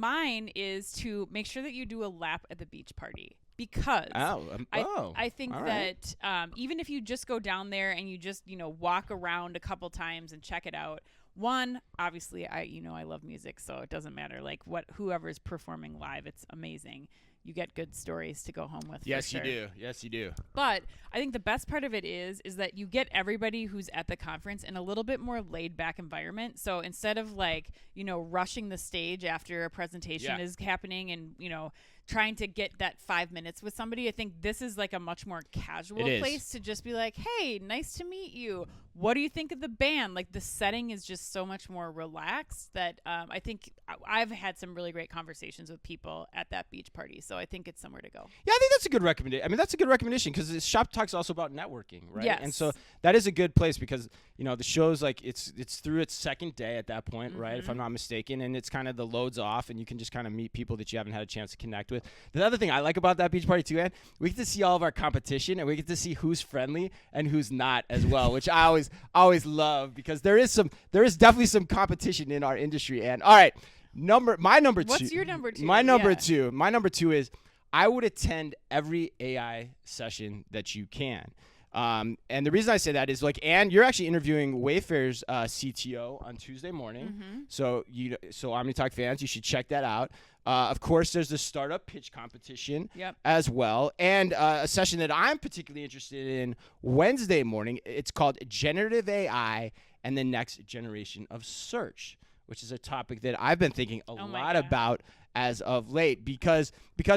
mine is to make sure that you do a lap at the beach party. Because I think that even if you just go down there and you just, walk around a couple times and check it out, one, obviously, I love music, so it doesn't matter. Like whoever's performing live, it's amazing. You get good stories to go home with. Yes, you do. Yes, you do. But I think the best part of it is that you get everybody who's at the conference in a little bit more laid back environment. So instead of rushing the stage after a presentation is happening and, trying to get that 5 minutes with somebody, I think this is like a much more casual place to just be like, hey, nice to meet you. What do you think of the band? Like the setting is just so much more relaxed that I think I've had some really great conversations with people at that beach party. So I think it's somewhere to go. Yeah, I think that's a good recommendation. I mean, that's a good recommendation because Shop Talk's also about networking, right? Yes. And so that is a good place because, the show's like it's through its second day at that point, right? If I'm not mistaken. And it's kind of the load's off and you can just kind of meet people that you haven't had a chance to connect with. The other thing I like about that beach party too, Ann, we get to see all of our competition and we get to see who's friendly and who's not as well, which I always love because there is definitely some competition in our industry. And all right, my number two. What's your number two? My number two is I would attend every AI session that you can. And the reason I say that is Ann, you're actually interviewing Wayfair's CTO on Tuesday morning. So OmniTalk fans, you should check that out. Of course, there's the startup pitch competition as well. And a session that I'm particularly interested in Wednesday morning, it's called Generative AI and the Next Generation of Search, which is a topic that I've been thinking a lot about as of late because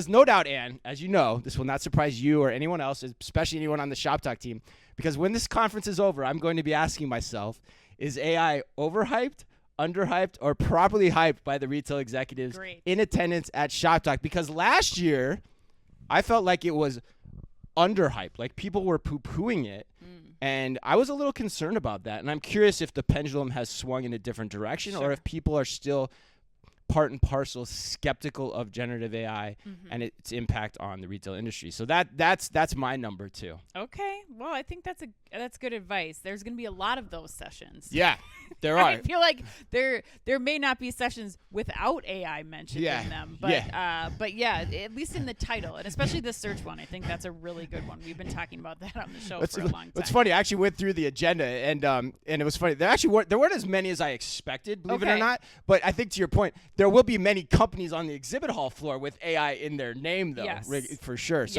no doubt, Ann, as you know, this will not surprise you or anyone else, especially anyone on the Shoptalk team, because when this conference is over, I'm going to be asking myself, is AI overhyped, underhyped, or properly hyped by the retail executives in attendance at Shoptalk? Because last year, I felt like it was underhyped, like people were poo-pooing it. And I was a little concerned about that. And I'm curious if the pendulum has swung in a different direction or if people are still part and parcel skeptical of generative AI and its impact on the retail industry. So that's my number two. Okay. Well, I think that's good advice. There's going to be a lot of those sessions. Yeah, there are. I feel like there may not be sessions without AI mentioned in them, but at least in the title, and especially the search one, I think that's a really good one. We've been talking about that on the show for a long time. It's funny. I actually went through the agenda, and it was funny. There weren't as many as I expected, believe it or not. But I think to your point, there will be many companies on the exhibit hall floor with AI in their name, though, for sure. So